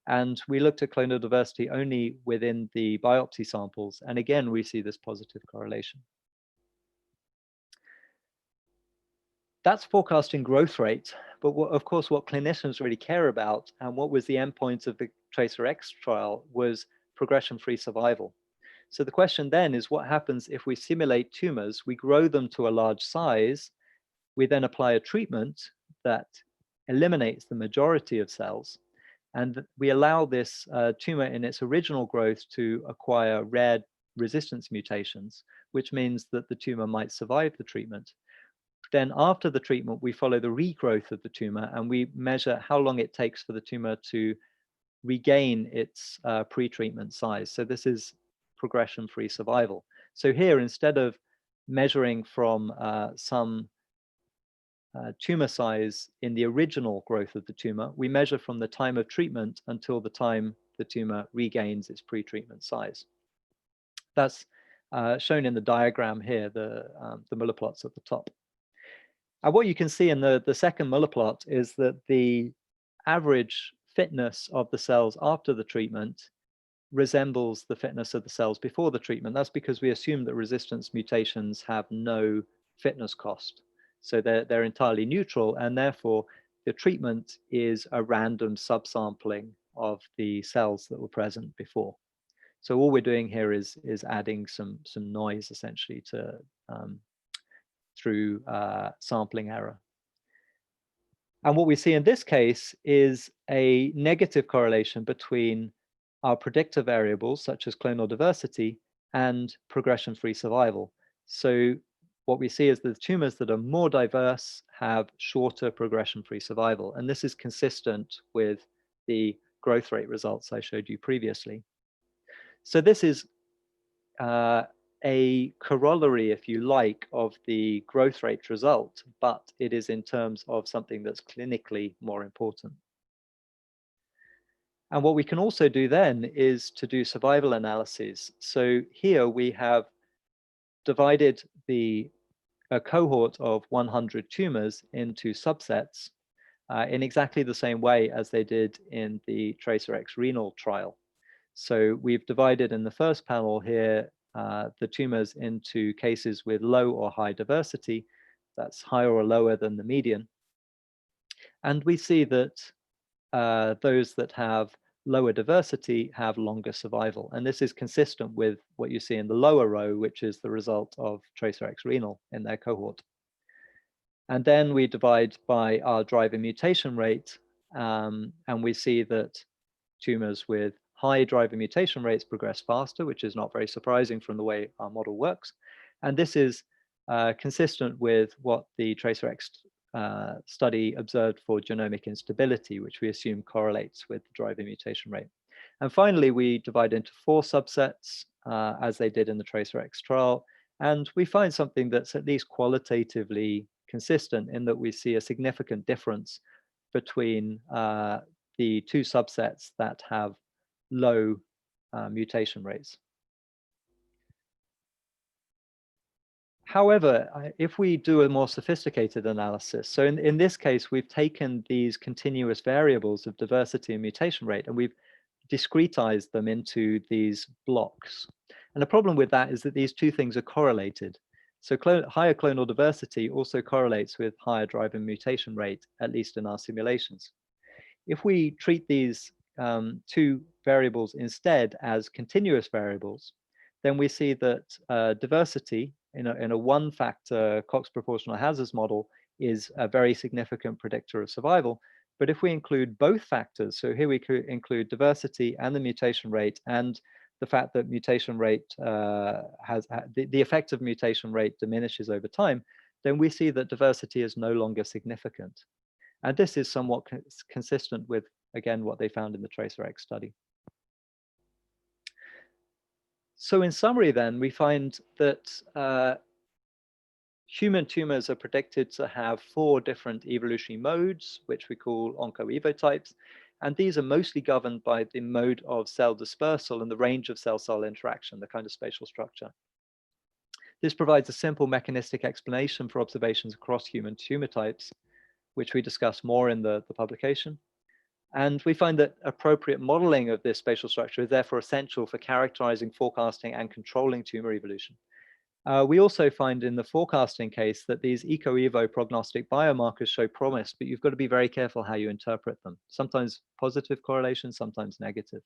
And we looked at clonal diversity only within the biopsy samples. And again, we see this positive correlation. That's forecasting growth rate. But of course, what clinicians really care about, and what was the endpoint of the TRACERx trial, was progression-free survival. So the question then is, what happens if we simulate tumors, we grow them to a large size, we then apply a treatment that eliminates the majority of cells, and we allow this tumor in its original growth to acquire rare resistance mutations, which means that the tumor might survive the treatment. Then after the treatment, we follow the regrowth of the tumor, and we measure how long it takes for the tumor to regain its pre-treatment size. So this is progression-free survival. So here, instead of measuring from some tumor size in the original growth of the tumor, we measure from the time of treatment until the time the tumor regains its pre-treatment size. That's shown in the diagram here, the Muller plots at the top. And what you can see in the second Muller plot is that the average fitness of the cells after the treatment resembles the fitness of the cells before the treatment. That's because we assume that resistance mutations have no fitness cost. So they're entirely neutral, and therefore the treatment is a random subsampling of the cells that were present before. So all we're doing here is adding some noise essentially to through sampling error. And what we see in this case is a negative correlation between our predictor variables, such as clonal diversity, and progression-free survival. So what we see is that the tumors that are more diverse have shorter progression-free survival. And this is consistent with the growth rate results I showed you previously. So this is a corollary, if you like, of the growth rate result, but it is in terms of something that's clinically more important. And what we can also do then is to do survival analyses. So here we have divided a cohort of 100 tumors into subsets in exactly the same way as they did in the TRACERx Renal trial. So we've divided in the first panel here the tumors into cases with low or high diversity. That's higher or lower than the median. And we see that those that have lower diversity have longer survival. And this is consistent with what you see in the lower row, which is the result of TRACERx Renal in their cohort. And then we divide by our driver mutation rate, and we see that tumors with high driver mutation rates progress faster, which is not very surprising from the way our model works. And this is consistent with what the TRACERx study observed for genomic instability, which we assume correlates with the driver mutation rate. And finally, we divide into 4 subsets, as they did in the TRACERx trial. And we find something that's at least qualitatively consistent in that we see a significant difference between the 2 subsets that have low mutation rates. However, if we do a more sophisticated analysis, so in this case, we've taken these continuous variables of diversity and mutation rate, and we've discretized them into these blocks. And the problem with that is that these 2 things are correlated. So higher clonal diversity also correlates with higher driver mutation rate, at least in our simulations. If we treat these 2 variables instead as continuous variables, then we see that diversity in a 1-factor Cox proportional hazards model is a very significant predictor of survival. But if we include both factors, so here we could include diversity and the mutation rate, and the fact that mutation rate the effect of mutation rate diminishes over time, then we see that diversity is no longer significant. And this is somewhat consistent with, again, what they found in the TRACERx study. So in summary then, we find that human tumors are predicted to have 4 different evolutionary modes, which we call oncoevotypes. And these are mostly governed by the mode of cell dispersal and the range of cell-cell interaction, the kind of spatial structure. This provides a simple mechanistic explanation for observations across human tumor types, which we discuss more in the publication. And we find that appropriate modeling of this spatial structure is therefore essential for characterizing, forecasting, and controlling tumor evolution. We also find in the forecasting case that these eco-evo prognostic biomarkers show promise, but you've got to be very careful how you interpret them. Sometimes positive correlation, sometimes negative.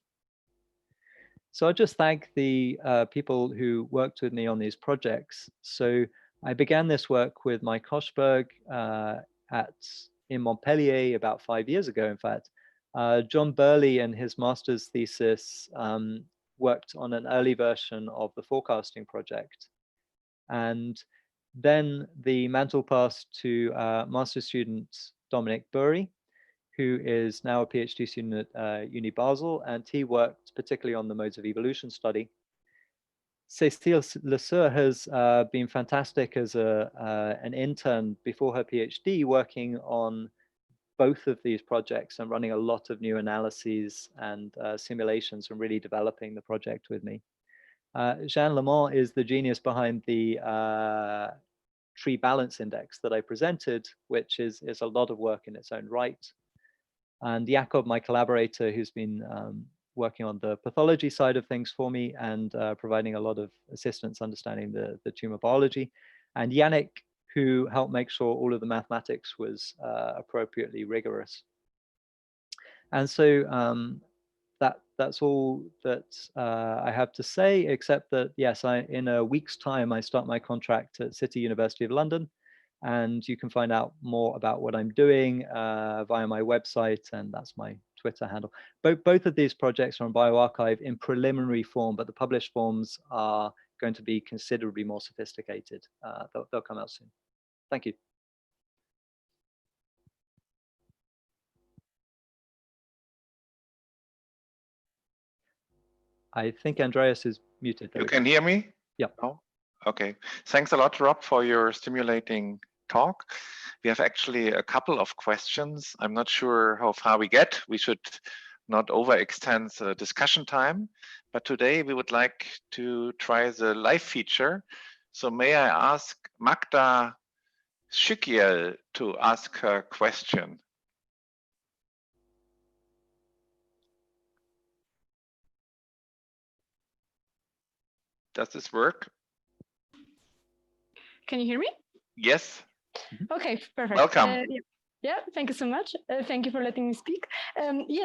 So I just thank the people who worked with me on these projects. So I began this work with Mike Hochberg in Montpellier about 5 years ago, in fact. John Burley and his master's thesis worked on an early version of the forecasting project. And then the mantle passed to master's student Dominic Burry, who is now a PhD student at Uni Basel, and he worked particularly on the modes of evolution study. Cécile Lesueur has been fantastic as an intern before her PhD, working on both of these projects and running a lot of new analyses and simulations and really developing the project with me. Jean Lemont is the genius behind the tree balance index that I presented, which is a lot of work in its own right. And Jakob, my collaborator, who's been working on the pathology side of things for me and providing a lot of assistance understanding the tumor biology. And Yannick, who helped make sure all of the mathematics was appropriately rigorous. And so that's all that I have to say, except that, yes, in a week's time, I start my contract at City University of London. And you can find out more about what I'm doing via my website, and that's my Twitter handle. Both of these projects are on bioRxiv in preliminary form, but the published forms are going to be considerably more sophisticated. They'll come out soon. Thank you. I think Andreas is muted. You can hear me? Yeah. Oh, okay. Thanks a lot, Rob, for your stimulating talk. We have actually a couple of questions. I'm not sure how far we get. We should not overextend the discussion time, but today we would like to try the live feature. So may I ask Magda Schikiel to ask her question? Does this work? Can you hear me? Yes. Okay, perfect. Welcome. Yeah, thank you so much. Thank you for letting me speak.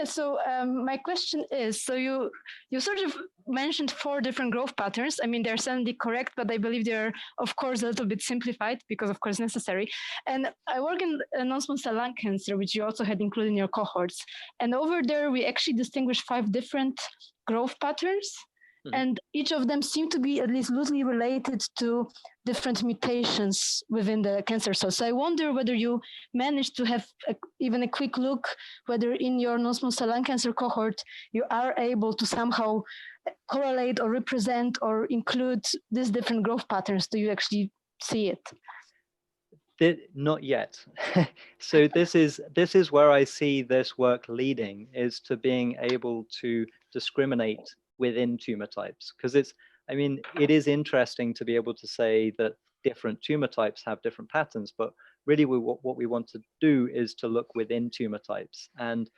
So my question is, so you sort of mentioned 4 different growth patterns. I mean, they're certainly correct, but I believe they're, of course, a little bit simplified because, of course, necessary. And I work in non-small cell lung cancer, which you also had included in your cohorts. And over there, we actually distinguish 5 different growth patterns. Mm-hmm. And each of them seem to be at least loosely related to different mutations within the cancer cells. So I wonder whether you managed to have even a quick look, whether in your non-small cell lung cancer cohort, you are able to somehow correlate or represent or include these different growth patterns. Do you actually see it? Not yet. So this is where I see this work leading, is to being able to discriminate within tumor types, because it is interesting to be able to say that different tumor types have different patterns, but really what we want to do is to look within tumor types. And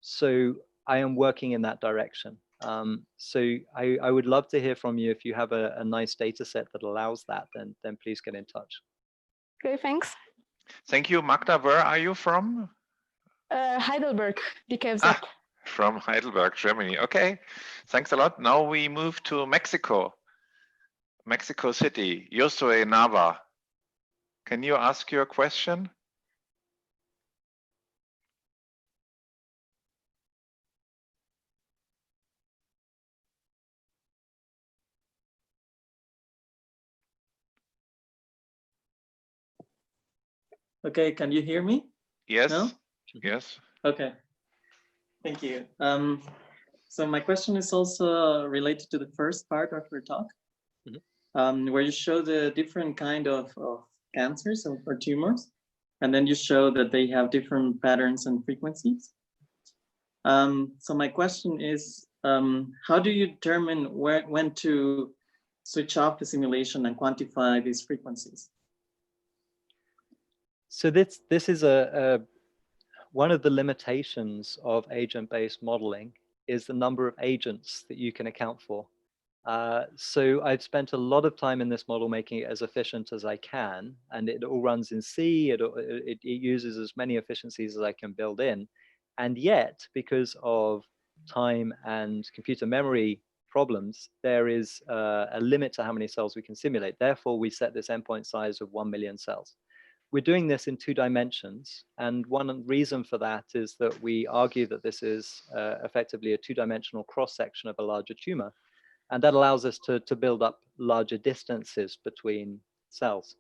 so I am working in that direction. So I would love to hear from you. If you have a nice data set that allows that, then please get in touch. Okay, thanks. Thank you. Magda, where are you from? Heidelberg, BKFZ. From Heidelberg, Germany. Okay, thanks a lot. Now we move to Mexico. Mexico City, Josue Nava. Can you ask your question? Okay, can you hear me? Yes. No? Yes. Okay. Thank you. So my question is also related to the first part of your talk, where you show the different kind of cancers or tumors, and then you show that they have different patterns and frequencies. So my question is, how do you determine when to switch off the simulation and quantify these frequencies? So this is one of the limitations of agent-based modeling is the number of agents that you can account for. So I've spent a lot of time in this model making it as efficient as I can, and it all runs in C, it uses as many efficiencies as I can build in. And yet, because of time and computer memory problems, there is a limit to how many cells we can simulate. Therefore, we set this endpoint size of 1 million cells. We're doing this in 2 dimensions, and one reason for that is that we argue that this is effectively a 2-dimensional cross-section of a larger tumor, and that allows us to build up larger distances between cells.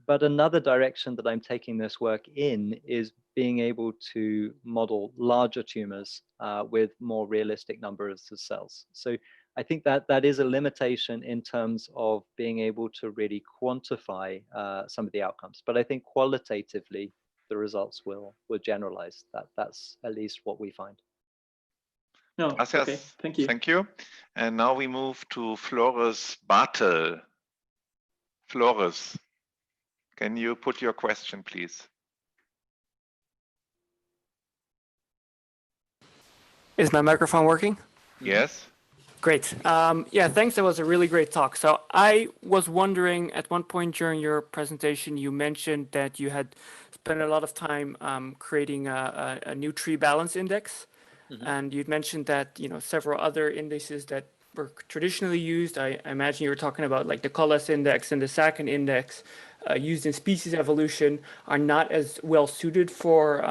But another direction that I'm taking this work in is being able to model larger tumors with more realistic numbers of cells. So I think that that is a limitation in terms of being able to really quantify some of the outcomes. But I think qualitatively, the results will generalize. That's at least what we find. No, okay, thank you. Thank you. And now we move to Flores Bartel. Flores, can you put your question, please? Is my microphone working? Yes. Great. Yeah, thanks. That was a really great talk. So I was wondering, at one point during your presentation, you mentioned that you had spent a lot of time creating a new tree balance index. Mm-hmm. And you'd mentioned that, you know, several other indices that were traditionally used, I imagine you were talking about like the Clonal index and the Sacchin index used in species evolution, are not as well suited for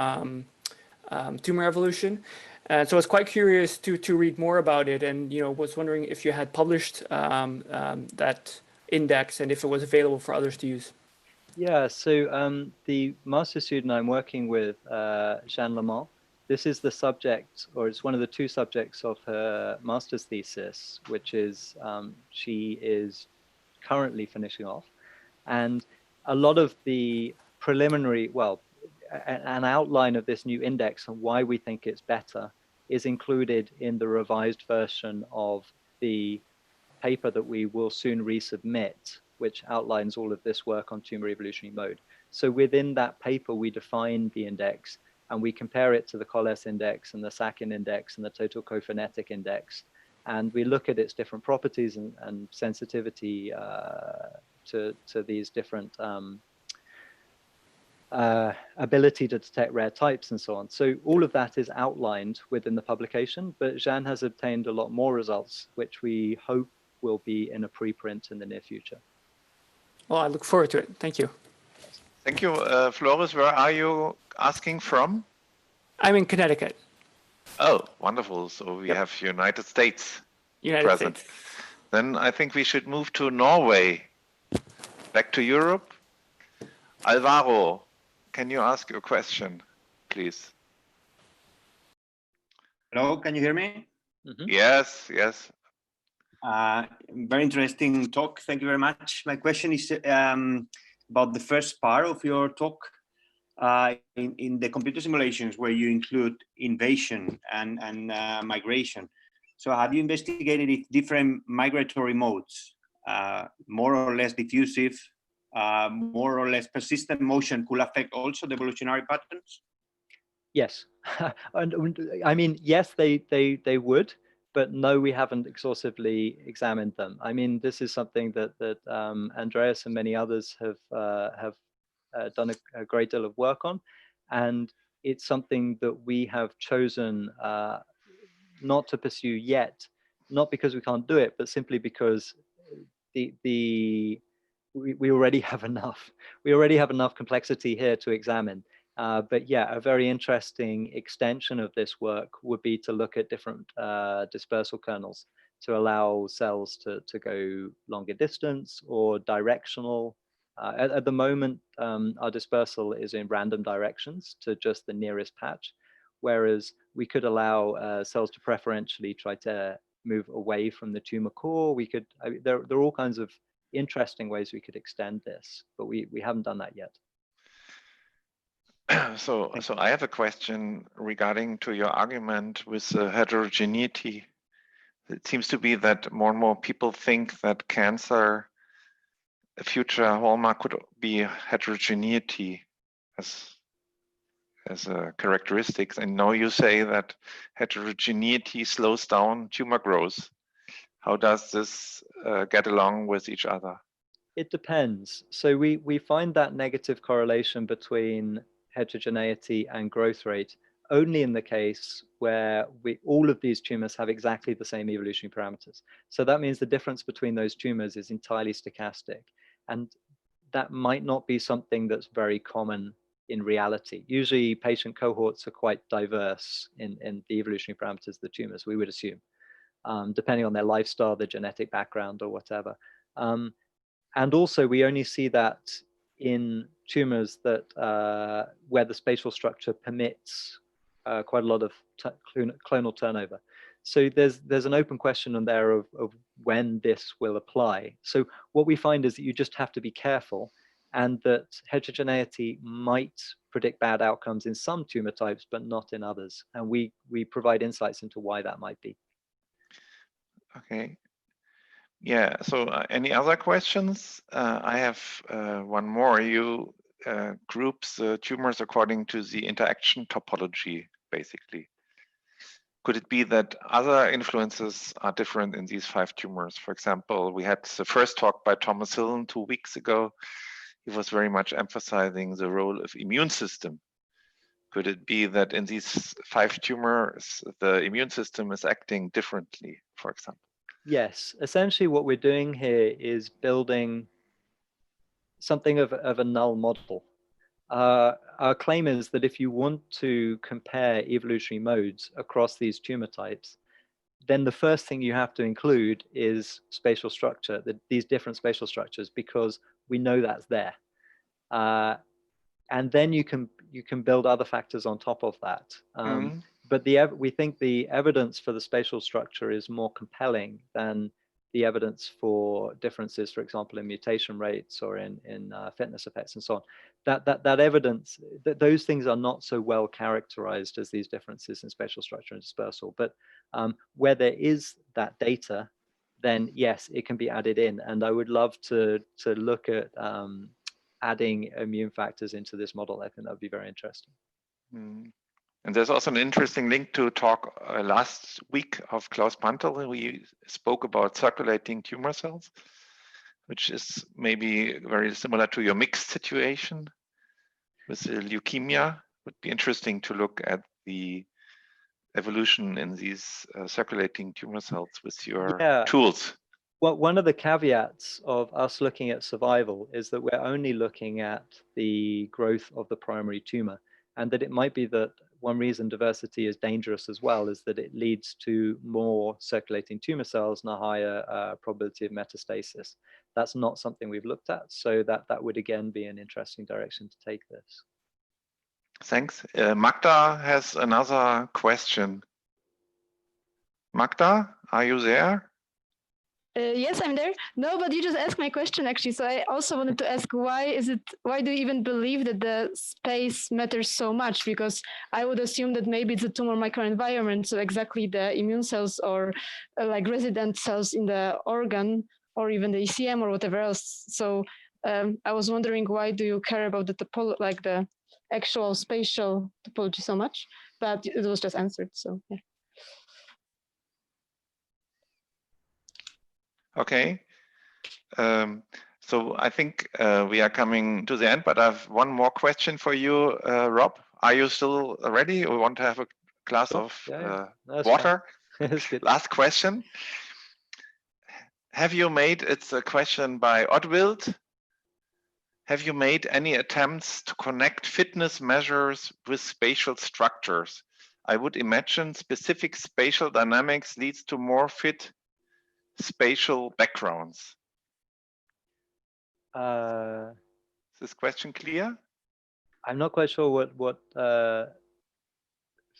tumor evolution. So I was quite curious to read more about it, and was wondering if you had published that index and if it was available for others to use. Yeah, so the master student I'm working with, Jeanne Lamont, this is the subject, or it's one of the 2 subjects of her master's thesis, which is she is currently finishing off. And a lot of the preliminary, well, an outline of this new index and why we think it's better is included in the revised version of the paper that we will soon resubmit, which outlines all of this work on tumor evolutionary mode. So within that paper, we define the index and we compare it to the Clonal index and the Sacchin index and the total cophonetic index. And we look at its different properties and sensitivity to these different ability to detect rare types and so on. So all of that is outlined within the publication, but Jeanne has obtained a lot more results, which we hope will be in a preprint in the near future. Well, I look forward to it. Thank you. Thank you. Flores, where are you asking from? I'm in Connecticut. Oh, wonderful. So we have United States present. States. Then I think we should move to Norway. Back to Europe. Alvaro, can you ask your question, please? Hello, can you hear me? Mm-hmm. Yes, yes. Very interesting talk. Thank you very much. My question is about the first part of your talk. In the computer simulations where you include invasion and migration. So have you investigated if different migratory modes, more or less diffusive, more or less persistent motion could affect also the evolutionary patterns? Yes. And I mean, yes, they would, but no, we haven't exhaustively examined them. I mean, this is something that Andreas and many others have done a great deal of work on, and it's something that we have chosen not to pursue yet, not because we can't do it, but simply because we already have enough. We already have enough complexity here to examine. But yeah, a very interesting extension of this work would be to look at different dispersal kernels to allow cells to go longer distance or directional. At the moment, our dispersal is in random directions to just the nearest patch, whereas we could allow cells to preferentially try to move away from the tumor core. We could, there are all kinds of interesting ways we could extend this, but we haven't done that yet. So I have a question regarding to your argument with heterogeneity. It seems to be that more and more people think that cancer, a future hallmark could be heterogeneity as a characteristics. And now you say that heterogeneity slows down tumor growth. How does this get along with each other? It depends. So we find that negative correlation between heterogeneity and growth rate only in the case where all of these tumors have exactly the same evolutionary parameters. So that means the difference between those tumors is entirely stochastic. And that might not be something that's very common in reality. Usually patient cohorts are quite diverse in the evolutionary parameters of the tumors, we would assume, depending on their lifestyle, their genetic background or whatever. And also we only see that in tumors that where the spatial structure permits quite a lot of clonal turnover. So there's an open question on there of when this will apply. So what we find is that you just have to be careful, and that heterogeneity might predict bad outcomes in some tumor types, but not in others. And we provide insights into why that might be. Okay. Yeah, so any other questions? I have one more. You groups tumors according to the interaction topology, basically. Could it be that other influences are different in these 5 tumors? For example, we had the first talk by Thomas Hillen 2 weeks ago. He was very much emphasizing the role of immune system. Could it be that in these 5 tumors, the immune system is acting differently, for example? Yes, essentially what we're doing here is building something of a null model. Our claim is that if you want to compare evolutionary modes across these tumor types, then the first thing you have to include is spatial structure, these different spatial structures, because we know that's there. And then you can build other factors on top of that. But we think the evidence for the spatial structure is more compelling than the evidence for differences, for example, in mutation rates or in fitness effects and so on. That evidence, those things are not so well characterized as these differences in spatial structure and dispersal. But where there is that data, then yes, it can be added in. And I would love to look at adding immune factors into this model. I think that would be very interesting. And there's also an interesting link to talk last week of Klaus Pantel. We spoke about circulating tumor cells, which is maybe very similar to your mixed situation with leukemia. Would be interesting to look at the evolution in these circulating tumor cells with your tools. Well, one of the caveats of us looking at survival is that we're only looking at the growth of the primary tumor, and that it might be that one reason diversity is dangerous as well is that it leads to more circulating tumor cells and a higher probability of metastasis. That's not something we've looked at, so that would again be an interesting direction to take this. Thanks. Magda has another question. Magda, are you there? Yes, I'm there. No, but you just asked my question actually. So I also wanted to ask, why do you even believe that the space matters so much? Because I would assume that maybe it's a tumor microenvironment. So exactly the immune cells or like resident cells in the organ or even the ECM or whatever else. So I was wondering, why do you care about the actual spatial topology so much? But it was just answered. So yeah. Okay, so I think we are coming to the end, but I have one more question for you, Rob. Are you still ready? We want to have a glass of water. Last question. Have you made, it's a question by Oddwild. Have you made any attempts to connect fitness measures with spatial structures? I would imagine specific spatial dynamics leads to more fit spatial backgrounds. Is this question clear? I'm not quite sure what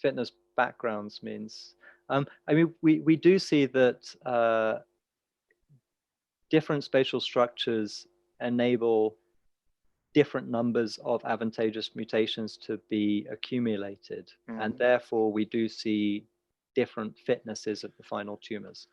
fitness backgrounds means. I mean, we do see that different spatial structures enable different numbers of advantageous mutations to be accumulated. And therefore we do see different fitnesses of the final tumors.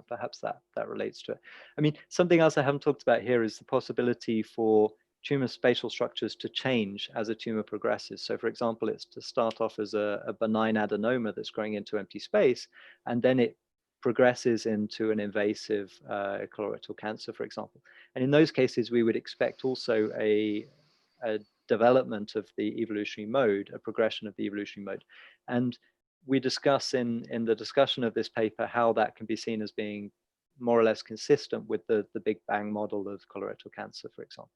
Perhaps that relates to it. I mean, something else I haven't talked about here is the possibility for tumor spatial structures to change as a tumor progresses. So for example, it's to start off as a benign adenoma that's growing into empty space, and then it progresses into an invasive colorectal cancer, for example. And in those cases, we would expect also a development of the evolutionary mode, a progression of the evolutionary mode. And we discuss in the discussion of this paper how that can be seen as being more or less consistent with the Big Bang model of colorectal cancer, for example.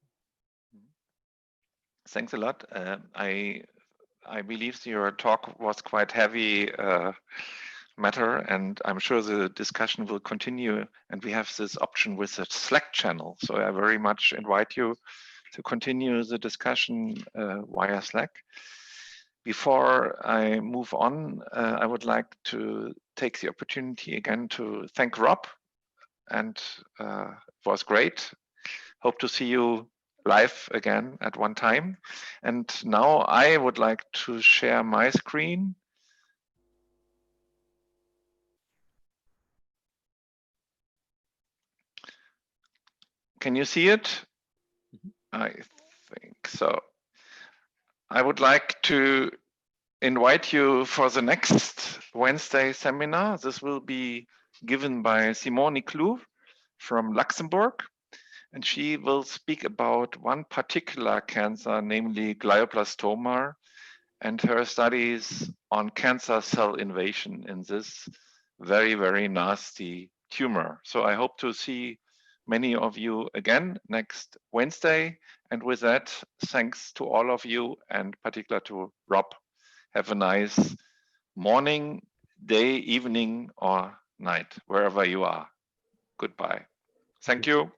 Thanks a lot. I believe your talk was quite heavy matter, and I'm sure the discussion will continue, and we have this option with the Slack channel. So I very much invite you to continue the discussion via Slack. Before I move on, I would like to take the opportunity again to thank Rob, and it was great. Hope to see you live again at one time. And now I would like to share my screen. Can you see it? I think so. I would like to invite you for the next Wednesday seminar. This will be given by Simone Clou from Luxembourg, and she will speak about one particular cancer, namely glioblastoma, and her studies on cancer cell invasion in this very, very nasty tumor. So I hope to see many of you again next Wednesday. And with that, thanks to all of you, and particular to Rob. Have a nice morning, day, evening, or night, wherever you are. Goodbye. Thank you.